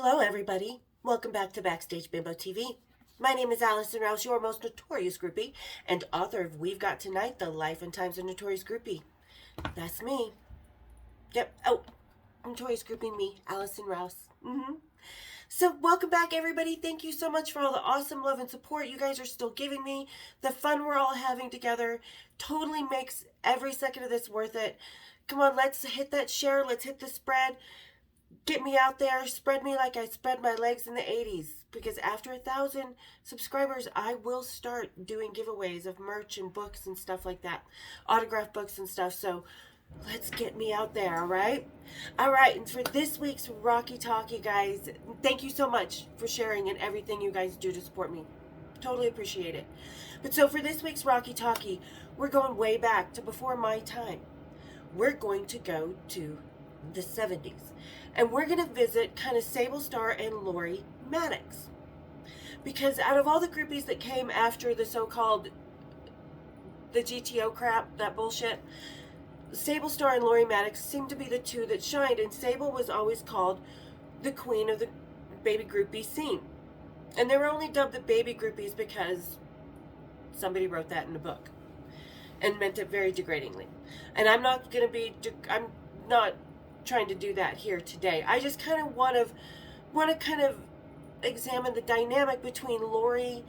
Hello, everybody. Welcome back to Backstage Bimbo TV. My name is Allison Rouse, your most notorious groupie, and author of We've Got Tonight, The Life and Times of Notorious Groupie. That's me. Yep. Oh, Notorious Groupie me, Allison Rouse. So, welcome back, everybody. Thank you so much for all the awesome love and support you guys are still giving me. The fun we're all having together totally makes every second of this worth it. Come on, let's hit that share. Let's hit the spread. Get me out there, spread me like I spread my legs in the 80s. Because after 1,000 subscribers, I will start doing giveaways of merch and books and stuff like that. Autograph books and stuff. So let's get me out there, all right? All right, and for this week's Rocky Talkie, guys, thank you so much for sharing and everything you guys do to support me. Totally appreciate it. But so for this week's Rocky Talkie, we're going way back to before my time. We're going to go to the 70s. And we're going to visit kind of Sable Starr and Lori Maddox. Because out of all the groupies that came after the so-called the GTO crap, that bullshit, Sable Starr and Lori Maddox seemed to be the two that shined. And Sable was always called the queen of the baby groupie scene. And they were only dubbed the baby groupies because somebody wrote that in a book and meant it very degradingly. And I'm not trying to do that here today. I just kind of want to kind of examine the dynamic between Lori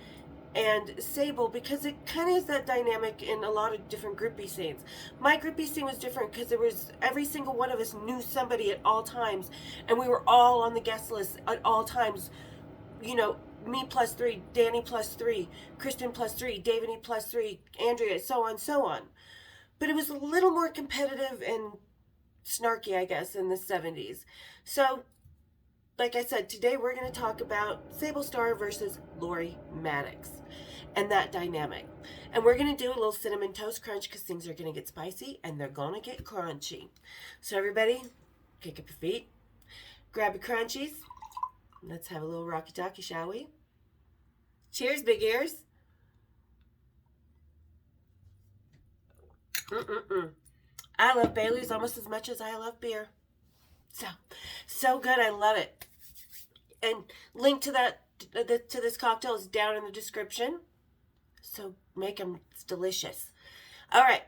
and Sable, because it kind of is that dynamic in a lot of different groupie scenes. My groupie scene was different because there was every single one of us knew somebody at all times, and we were all on the guest list at all times. You know, me plus 3, Danny plus 3, Kristen plus 3, Davini plus 3, Andrea, so on. But it was a little more competitive and snarky, I guess, in the 70s. So, like I said, today we're going to talk about Sable Starr versus Lori Maddox and that dynamic. And we're going to do a little cinnamon toast crunch because things are going to get spicy and they're going to get crunchy. So everybody, kick up your feet, grab your crunchies. Let's have a little Rocky Talkie, shall we? Cheers, big ears. I love Bailey's almost as much as I love beer. So good. I love it. And link to this cocktail is down in the description. So make them. It's delicious. All right.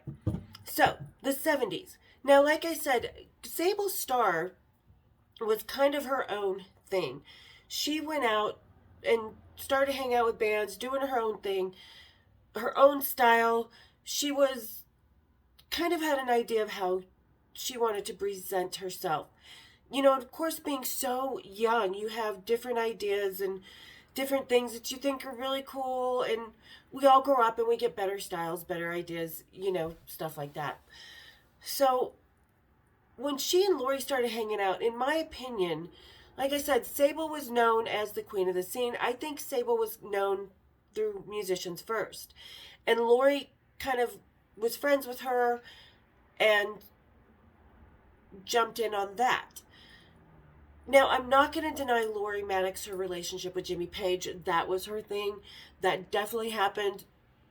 So the 70s. Now, like I said, Sable Starr was kind of her own thing. She went out and started hanging out with bands, doing her own thing, her own style. She was kind of had an idea of how she wanted to present herself. You know, of course, being so young, you have different ideas and different things that you think are really cool, and we all grow up and we get better styles, better ideas, you know, stuff like that. So when she and Lori started hanging out, in my opinion, like I said, Sable was known as the queen of the scene. I think Sable was known through musicians first, and Lori kind of was friends with her and jumped in on that. Now, I'm not going to deny Lori Maddox her relationship with Jimmy Page. That was her thing. That definitely happened.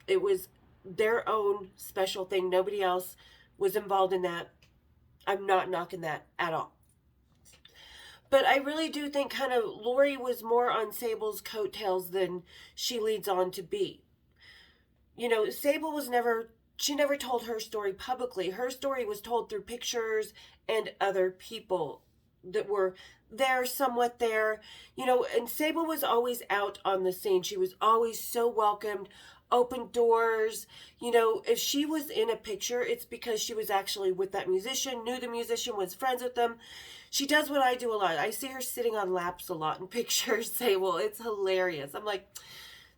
It was their own special thing. Nobody else was involved in that. I'm not knocking that at all. But I really do think kind of Lori was more on Sable's coattails than she leads on to be. You know, Sable was she never told her story publicly. Her story was told through pictures and other people that were there, somewhat there. You know, and Sable was always out on the scene. She was always so welcomed, open doors. You know, if she was in a picture, it's because she was actually with that musician, knew the musician, was friends with them. She does what I do a lot. I see her sitting on laps a lot in pictures, Sable. It's hilarious. I'm like,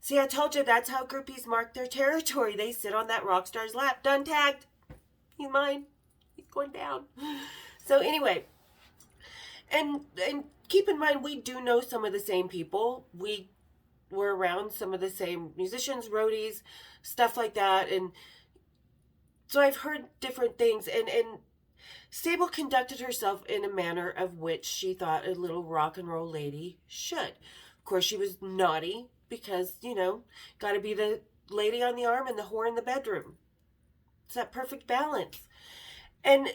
see, I told you that's how groupies mark their territory. They sit on that rock star's lap. Done, tagged. He's mine. He's going down. So anyway, and keep in mind, we do know some of the same people. We were around some of the same musicians, roadies, stuff like that. And so I've heard different things. And Sable conducted herself in a manner of which she thought a little rock and roll lady should. Of course, she was naughty because, you know, got to be the lady on the arm and the whore in the bedroom. It's that perfect balance. And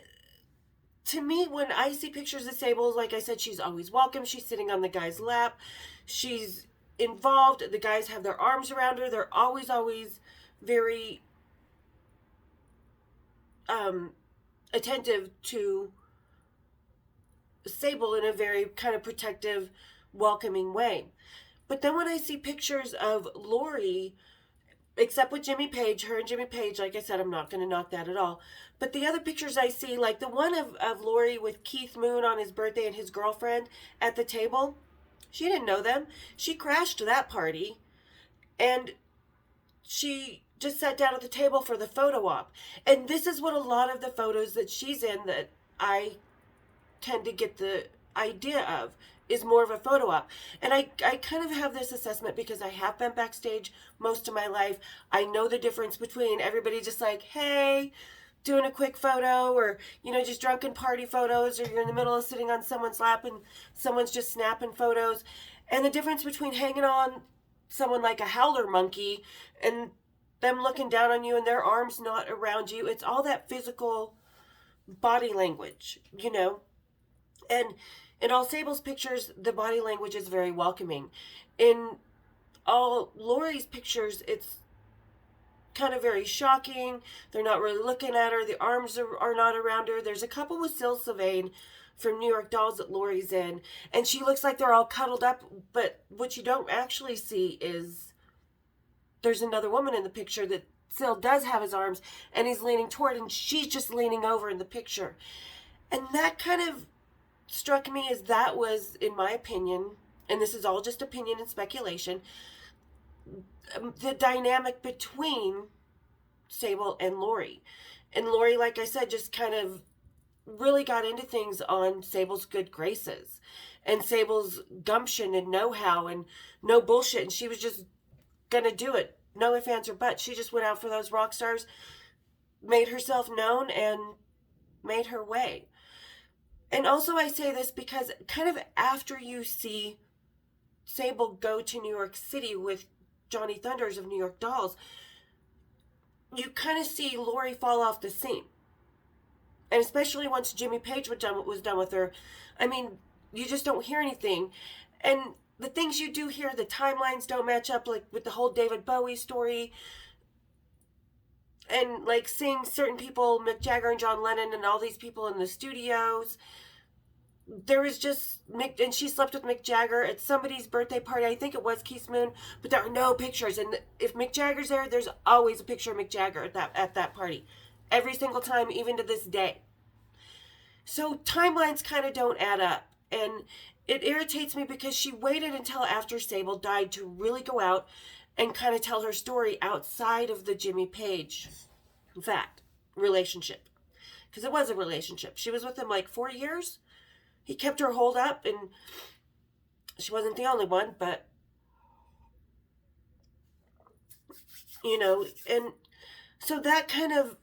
to me, when I see pictures of Sable, like I said, she's always welcome. She's sitting on the guy's lap. She's involved. The guys have their arms around her. They're always very attentive to Sable in a very kind of protective, welcoming way. But then when I see pictures of Lori, except with Jimmy Page, her and Jimmy Page, like I said, I'm not going to knock that at all. But the other pictures I see, like the one of Lori with Keith Moon on his birthday and his girlfriend at the table, she didn't know them. She crashed that party, and she just sat down at the table for the photo op. And this is what a lot of the photos that she's in that I tend to get the idea of is more of a photo op. And I kind of have this assessment because I have been backstage most of my life. I know the difference between everybody just like, hey, doing a quick photo, or, you know, just drunken party photos, or you're in the middle of sitting on someone's lap and someone's just snapping photos. And the difference between hanging on someone like a howler monkey and them looking down on you and their arms not around you. It's all that physical body language, you know. And in all Sable's pictures, the body language is very welcoming. In all Lori's pictures, it's kind of very shocking. They're not really looking at her. The arms are not around her. There's a couple with Syl Sylvain from New York Dolls that Lori's in, and she looks like they're all cuddled up, but what you don't actually see is there's another woman in the picture that Syl does have his arms, and he's leaning toward, and she's just leaning over in the picture. And that kind of struck me as that was, in my opinion, and this is all just opinion and speculation, the dynamic between Sable and Lori. And Lori, like I said, just kind of really got into things on Sable's good graces and Sable's gumption and know-how and no bullshit. And she was just gonna do it. No ifs, ands, or buts. She just went out for those rock stars, made herself known, and made her way. And also I say this because kind of after you see Sable go to New York City with Johnny Thunders of New York Dolls, you kind of see Lori fall off the scene. And especially once Jimmy Page was done with her, I mean, you just don't hear anything. And the things you do hear, the timelines don't match up, like with the whole David Bowie story. And like seeing certain people, Mick Jagger and John Lennon and all these people in the studios. There was just and she slept with Mick Jagger at somebody's birthday party. I think it was Keith Moon, but there are no pictures. And if Mick Jagger's there, there's always a picture of Mick Jagger at that party, every single time, even to this day. So timelines kind of don't add up, and it irritates me because she waited until after Sable died to really go out and kind of tell her story outside of the Jimmy Page, in fact, relationship, because it was a relationship. She was with him like 4 years. He kept her holed up, and she wasn't the only one, but, you know, and so that kind of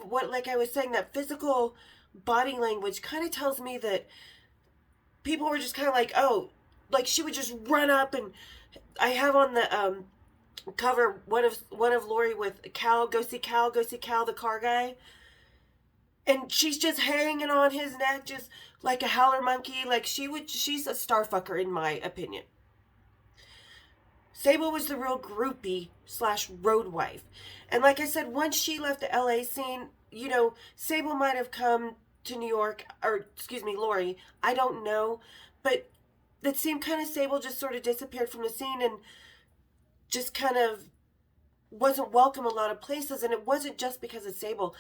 what, like I was saying, that physical body language kind of tells me that people were just kind of like, oh, like she would just run up, and I have on the cover one of Lori with Cal, go see Cal, the car guy. And she's just hanging on his neck, just like a howler monkey. Like she's a starfucker, in my opinion. Sable was the real groupie / road wife. And like I said, once she left the LA scene, you know, Sable might have come to New York, or excuse me, Lori. I don't know. But it seemed kind of Sable just sort of disappeared from the scene and just kind of wasn't welcome a lot of places. And it wasn't just because of Sable.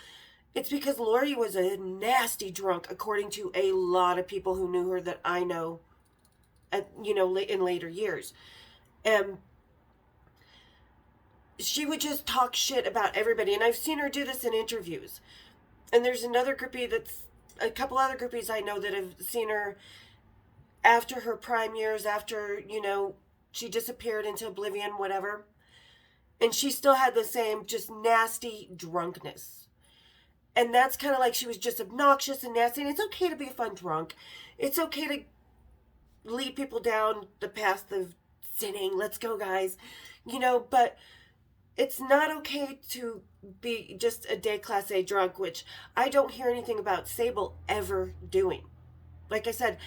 It's because Lori was a nasty drunk, according to a lot of people who knew her that I know, you know, in later years. And she would just talk shit about everybody. And I've seen her do this in interviews. And there's another groupie a couple other groupies I know that have seen her after her prime years, after, you know, she disappeared into oblivion, whatever. And she still had the same just nasty drunkenness. And that's kind of like she was just obnoxious and nasty. And it's okay to be a fun drunk. It's okay to lead people down the path of sinning. Let's go, guys. You know, but it's not okay to be just a day class A drunk, which I don't hear anything about Sable ever doing. Like I said,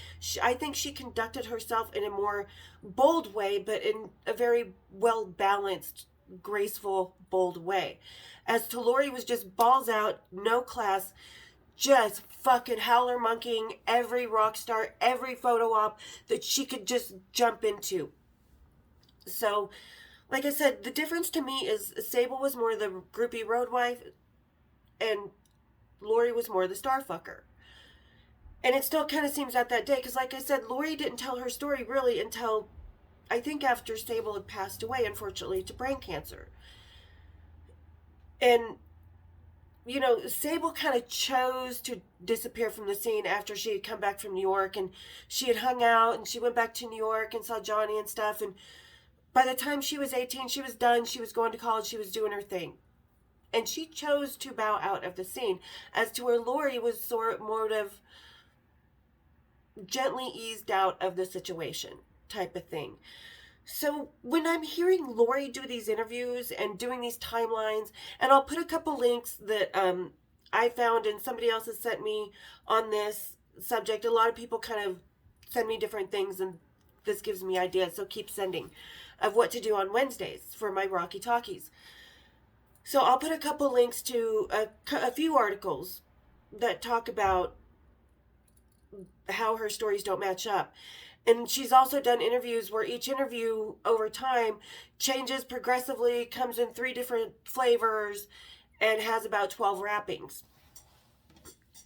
I think she conducted herself in a more bold way, but in a very well balanced, graceful, bold way. As to Lori was just balls out, no class, just fucking howler monkeying every rock star, every photo op that she could just jump into. So, like I said, the difference to me is Sable was more the groupie road wife, and Lori was more the star fucker. And it still kind of seems at that day, because like I said, Lori didn't tell her story really until I think after Sable had passed away, unfortunately, to brain cancer. And, you know, Sable kind of chose to disappear from the scene after she had come back from New York, and she had hung out, and she went back to New York and saw Johnny and stuff. And by the time she was 18, she was done. She was going to college. She was doing her thing. And she chose to bow out of the scene, as to where Lori was sort of gently eased out of the situation type of thing. So when I'm hearing Lori do these interviews and doing these timelines, and I'll put a couple links that I found and somebody else has sent me on this subject. A lot of people kind of send me different things, and this gives me ideas, so keep sending, of what to do on Wednesdays for my Rocky Talkies. So I'll put a couple links to a few articles that talk about how her stories don't match up. And she's also done interviews where each interview over time changes progressively, comes in 3 different flavors, and has about 12 wrappings.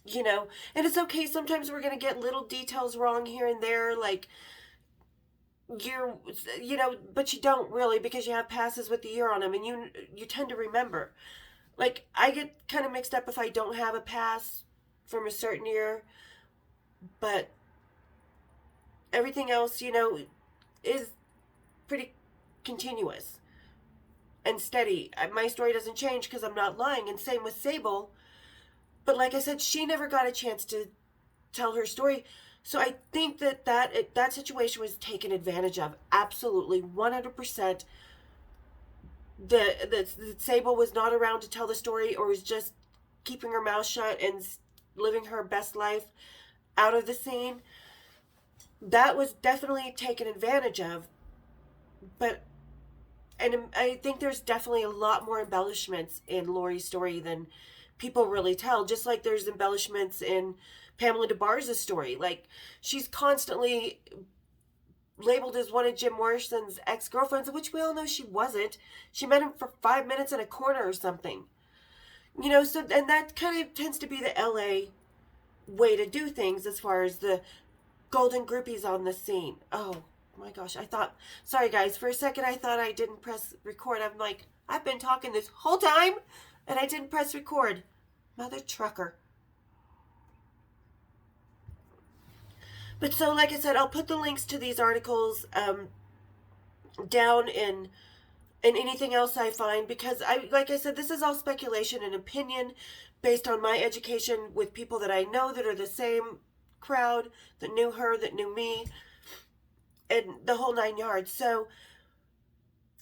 You know, and it's okay. Sometimes we're going to get little details wrong here and there, like you know, but you don't really, because you have passes with the year on them, and you tend to remember. Like, I get kind of mixed up if I don't have a pass from a certain year, but everything else, you know, is pretty continuous and steady. My story doesn't change because I'm not lying, and same with Sable. But like I said, she never got a chance to tell her story. So I think that situation was taken advantage of. Absolutely, 100%. The Sable was not around to tell the story, or was just keeping her mouth shut and living her best life out of the scene. That was definitely taken advantage of. But, and I think there's definitely a lot more embellishments in Lori's story than people really tell. Just like there's embellishments in Pamela DeBar's story. Like, she's constantly labeled as one of Jim Morrison's ex-girlfriends, which we all know she wasn't. She met him for 5 minutes in a corner or something. You know, so, and that kind of tends to be the LA way to do things as far as the golden groupies on the scene. Oh my gosh, sorry guys, for a second I thought I didn't press record. I'm like, I've been talking this whole time and I didn't press record. Mother trucker. But so, like I said, I'll put the links to these articles down in anything else I find, because like I said, this is all speculation and opinion based on my education with people that I know that are the same crowd, that knew her, that knew me, and the whole 9 yards. So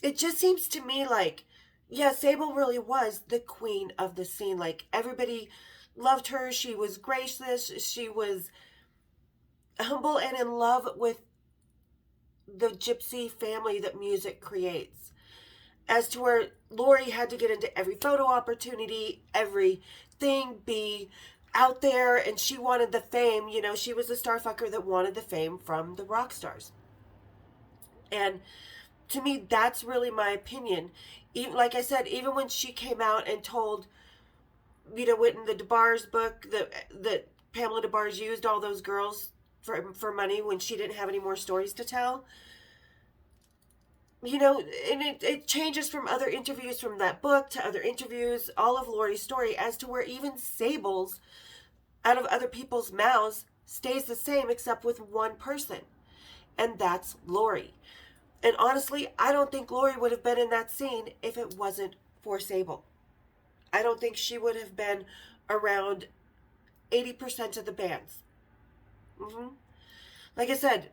it just seems to me like, yeah, Sable really was the queen of the scene. Like, everybody loved her. She was gracious. She was humble and in love with the gypsy family that music creates. As to where Lori had to get into every photo opportunity, everything, be out there, and she wanted the fame. You know, she was the star fucker that wanted the fame from the rock stars. And to me, that's really my opinion. Even, like I said, even when she came out and told, you know, in the DeBar's book that Pamela DeBar's used all those girls for money when she didn't have any more stories to tell. You know, and it changes from other interviews from that book to other interviews, all of Lori's story, as to where even Sable's, out of other people's mouths, stays the same except with one person. And that's Lori. And honestly, I don't think Lori would have been in that scene if it wasn't for Sable. I don't think she would have been around 80% of the bands. Like I said,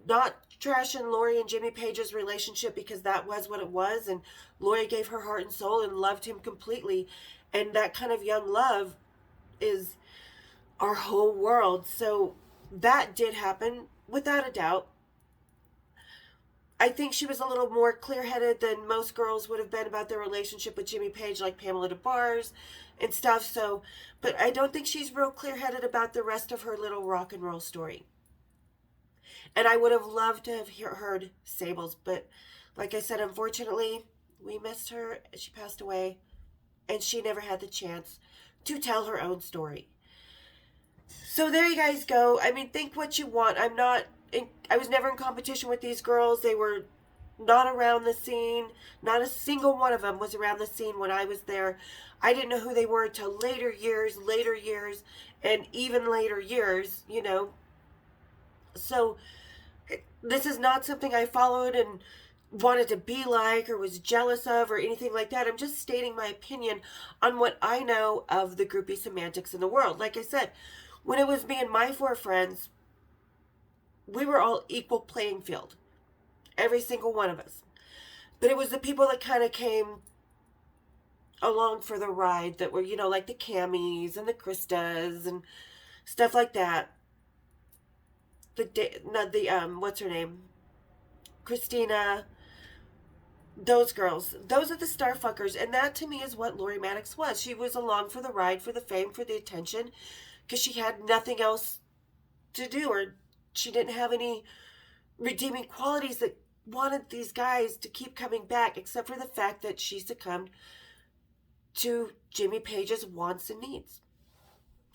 not trashing Lori and Jimmy Page's relationship, because that was what it was, and Lori gave her heart and soul and loved him completely, and that kind of young love is our whole world. So that did happen without a doubt. I think she was a little more clear-headed than most girls would have been about their relationship with Jimmy Page, like Pamela DeBar's and stuff. So, but I don't think she's real clear-headed about the rest of her little rock and roll story. And I would have loved to have heard Sable's, but like I said, unfortunately, we missed her. She passed away, and she never had the chance to tell her own story. So there you guys go. I mean, think what you want. I was never in competition with these girls. They were not around the scene. Not a single one of them was around the scene when I was there. I didn't know who they were until later years, and even later years, you know. So this is not something I followed and wanted to be like or was jealous of or anything like that. I'm just stating my opinion on what I know of the groupie semantics in the world. Like I said, when it was me and my 4 friends, we were all equal playing field. Every single one of us. But it was the people that kind of came along for the ride that were, you know, like the Cammies and the Kristas and stuff like that. What's her name? Christina. Those girls. Those are the star fuckers. And that to me is what Lori Maddox was. She was along for the ride, for the fame, for the attention, because she had nothing else to do, or she didn't have any redeeming qualities that wanted these guys to keep coming back, except for the fact that she succumbed to Jimmy Page's wants and needs.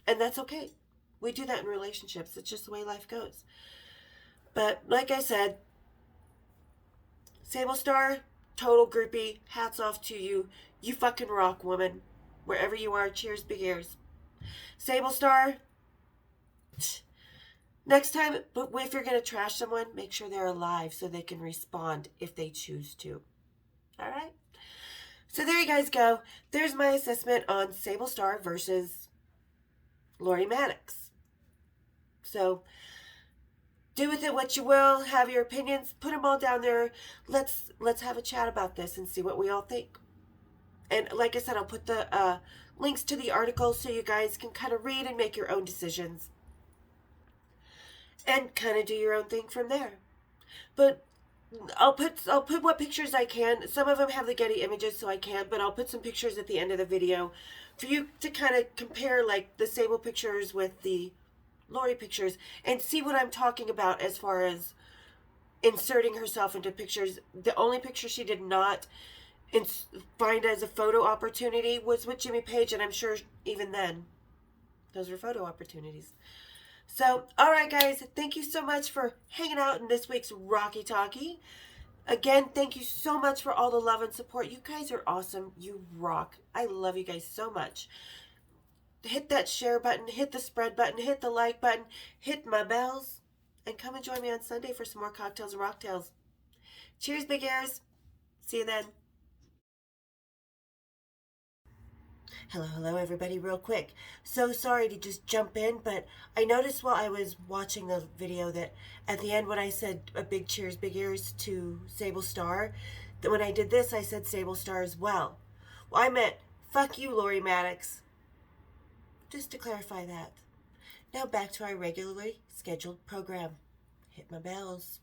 And that's okay. We do that in relationships. It's just the way life goes. But like I said, Sable Starr, total groupie. Hats off to you. You fucking rock, woman. Wherever you are, cheers, big ears. Sable Starr, next time, but if you're going to trash someone, make sure they're alive so they can respond if they choose to. All right? So there you guys go. There's my assessment on Sable Starr versus Lori Maddox. So do with it what you will. Have your opinions. Put them all down there. Let's have a chat about this and see what we all think. And like I said, I'll put the links to the article so you guys can kind of read and make your own decisions. And kind of do your own thing from there. But I'll put what pictures I can. Some of them have the Getty images, so I can't. But I'll put some pictures at the end of the video for you to kind of compare, like the Sable pictures with the Lori pictures, and see what I'm talking about as far as inserting herself into pictures. The only picture she did not find as a photo opportunity was with Jimmy Page, and I'm sure even then, those were photo opportunities. So, all right, guys, thank you so much for hanging out in this week's Rocky Talkie. Again, thank you so much for all the love and support. You guys are awesome. You rock. I love you guys so much. Hit that share button, hit the spread button, hit the like button, hit my bells, and come and join me on Sunday for some more cocktails and rocktails. Cheers, big ears. See you then. Hello, everybody, real quick. So sorry to just jump in, but I noticed while I was watching the video that at the end when I said a big cheers, big ears to Sable Starr, that when I did this, I said Sable Starr as well. Well, I meant, fuck you, Lori Maddox. Just to clarify that. Now back to our regularly scheduled program. Hit my bells.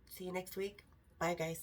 See you next week. Bye, guys.